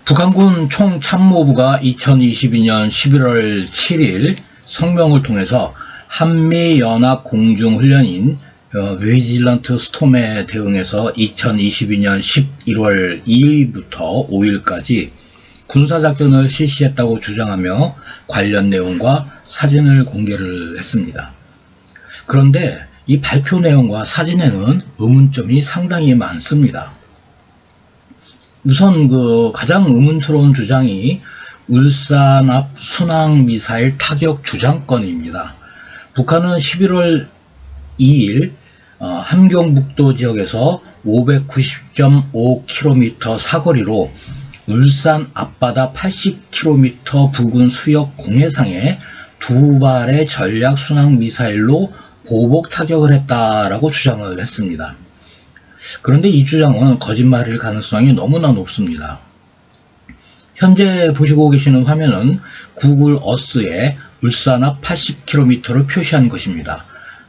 북한군 총참모부가 2022년 11월 7일 성명을 통해서 한미연합공중훈련인 비질런트 스톰에 대응해서 2022년 11월 2일부터 5일까지 군사작전을 실시했다고 주장하며 관련 내용과 사진을 공개를 했습니다. 그런데 이 발표 내용과 사진에는 의문점이 상당히 많습니다. 우선 가장 의문스러운 주장이 울산 앞 순항미사일 타격 주장건입니다. 북한은 11월 2일 함경북도 지역에서 590.5km 사거리로 울산 앞바다 80km 부근 수역 공해상에 두 발의 전략 순항미사일로 보복 타격을 했다라고 주장을 했습니다. 그런데 이 주장은 거짓말일 가능성이 너무나 높습니다. 현재 보시고 계시는 화면은 구글 어스에 울산 앞 80km를 표시한 것입니다.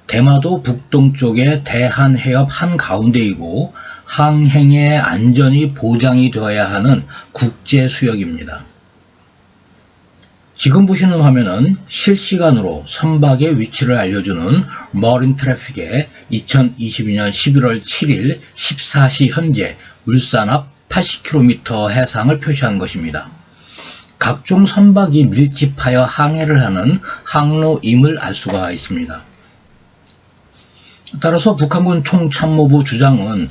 대마도 북동쪽의 대한해협 한가운데이고 항행의 안전이 보장이 되어야 하는 국제수역입니다. 지금 보시는 화면은 실시간으로 선박의 위치를 알려주는 머린 트래픽의 2022년 11월 7일 14시 현재 울산 앞 80km 해상을 표시한 것입니다. 각종 선박이 밀집하여 항해를 하는 항로임을 알 수가 있습니다. 따라서 북한군 총참모부 주장은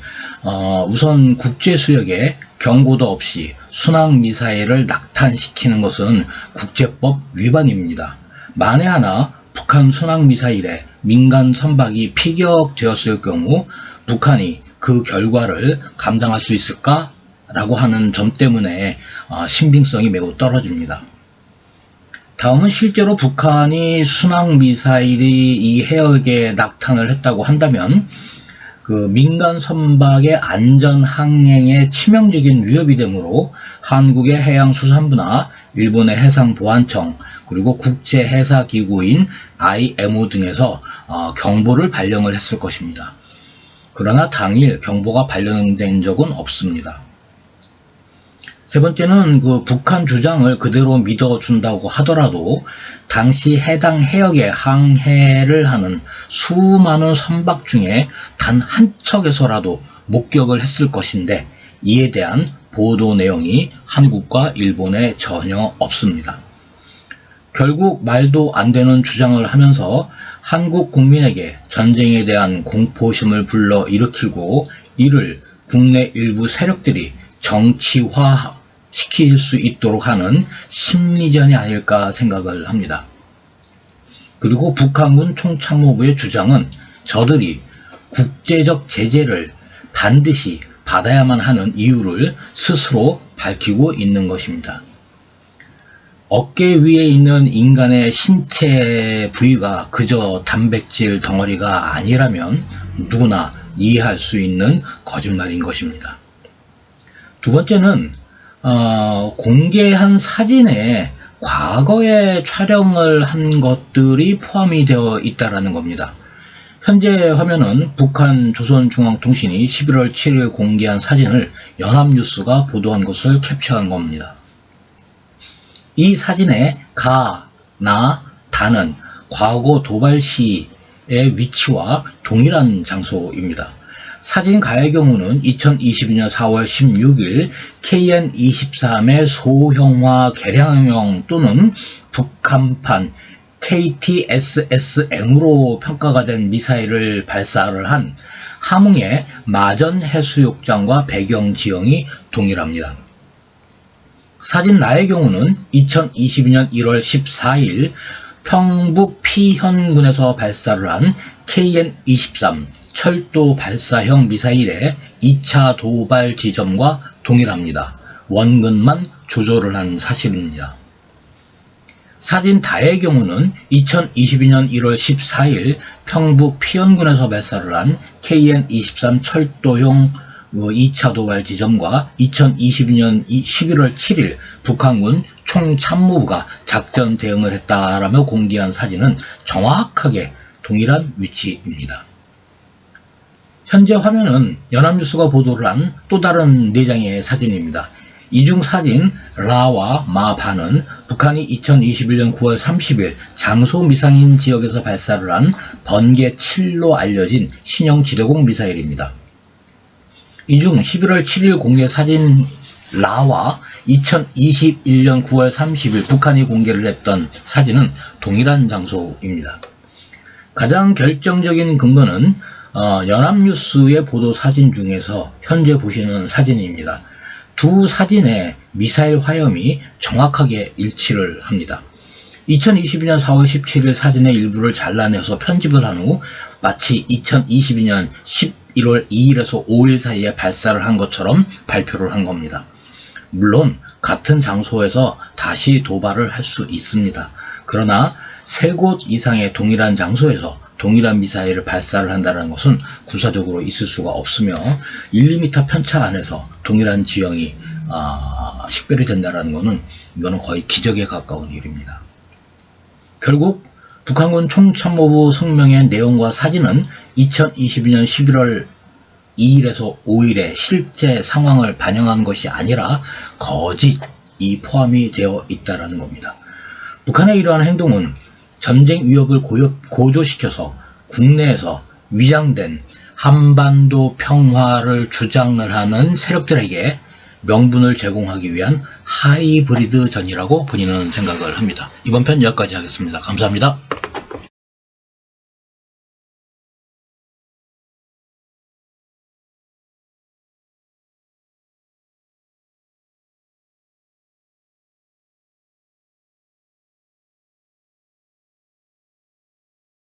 우선 국제수역에 경고도 없이 순항미사일을 낙탄시키는 것은 국제법 위반입니다. 만에 하나 북한 순항미사일에 민간 선박이 피격되었을 경우 북한이 그 결과를 감당할 수 있을까? 라고 하는 점 때문에 신빙성이 매우 떨어집니다. 다음은 실제로 북한이 순항미사일이 이 해역에 낙탄을 했다고 한다면 민간 선박의 안전 항행에 치명적인 위협이 되므로 한국의 해양수산부나 일본의 해상보안청 그리고 국제해사기구인 IMO 등에서 경보를 발령을 했을 것입니다. 그러나 당일 경보가 발령된 적은 없습니다. 세 번째는 북한 주장을 그대로 믿어준다고 하더라도 당시 해당 해역에 항해를 하는 수많은 선박 중에 단 한 척에서라도 목격을 했을 것인데 이에 대한 보도 내용이 한국과 일본에 전혀 없습니다. 결국 말도 안 되는 주장을 하면서 한국 국민에게 전쟁에 대한 공포심을 불러일으키고 이를 국내 일부 세력들이 정치화 시킬 수 있도록 하는 심리전이 아닐까 생각을 합니다. 그리고 북한군 총참모부의 주장은 저들이 국제적 제재를 반드시 받아야만 하는 이유를 스스로 밝히고 있는 것입니다. 어깨 위에 있는 인간의 신체 부위가 그저 단백질 덩어리가 아니라면 누구나 이해할 수 있는 거짓말인 것입니다. 두 번째는 공개한 사진에 과거에 촬영을 한 것들이 포함이 되어 있다는 겁니다. 현재 화면은 북한 조선중앙통신이 11월 7일 공개한 사진을 연합뉴스가 보도한 것을 캡처한 겁니다. 이 사진에 가, 나, 다는 과거 도발 시의 위치와 동일한 장소입니다. 사진 가의 경우는 2022년 4월 16일 KN-23의 소형화 개량형 또는 북한판 KTSSM으로 평가가 된 미사일을 발사를 한 함흥의 마전 해수욕장과 배경 지형이 동일합니다. 사진 나의 경우는 2022년 1월 14일 평북 피현군에서 발사를 한 KN-23 철도 발사형 미사일의 2차 도발 지점과 동일합니다. 원근만 조절을 한 사실입니다. 사진 다의 경우는 2022년 1월 14일 평북 피현군에서 발사를 한 KN-23 철도형 2차 도발 지점과 2022년 11월 7일 북한군 총참모부가 작전 대응을 했다라며 공개한 사진은 정확하게 동일한 위치입니다. 현재 화면은 연합뉴스가 보도를 한 또 다른 4장의 사진입니다. 이중 사진 라와 마바는 북한이 2021년 9월 30일 장소 미상인 지역에서 발사를 한 번개 7로 알려진 신형 지대공 미사일입니다. 이 중 11월 7일 공개 사진 라와 2021년 9월 30일 북한이 공개를 했던 사진은 동일한 장소입니다. 가장 결정적인 근거는 연합뉴스의 보도 사진 중에서 현재 보시는 사진입니다. 두 사진의 미사일 화염이 정확하게 일치를 합니다. 2022년 4월 17일 사진의 일부를 잘라내서 편집을 한 후 마치 2022년 11월 2일에서 5일 사이에 발사를 한 것처럼 발표를 한 겁니다. 물론 같은 장소에서 다시 도발을 할 수 있습니다. 그러나 3곳 이상의 동일한 장소에서 동일한 미사일을 발사를 한다는 것은 군사적으로 있을 수가 없으며 1, 2m 편차 안에서 동일한 지형이 식별이 된다는 것은 이거는 거의 기적에 가까운 일입니다. 결국 북한군 총참모부 성명의 내용과 사진은 2022년 11월 2일에서 5일의 실제 상황을 반영한 것이 아니라 거짓이 포함이 되어 있다는 겁니다. 북한의 이러한 행동은 전쟁 위협을 고조시켜서 국내에서 위장된 한반도 평화를 주장을 하는 세력들에게 명분을 제공하기 위한 하이브리드 전이라고 본인은 생각을 합니다. 이번 편 여기까지 하겠습니다. 감사합니다.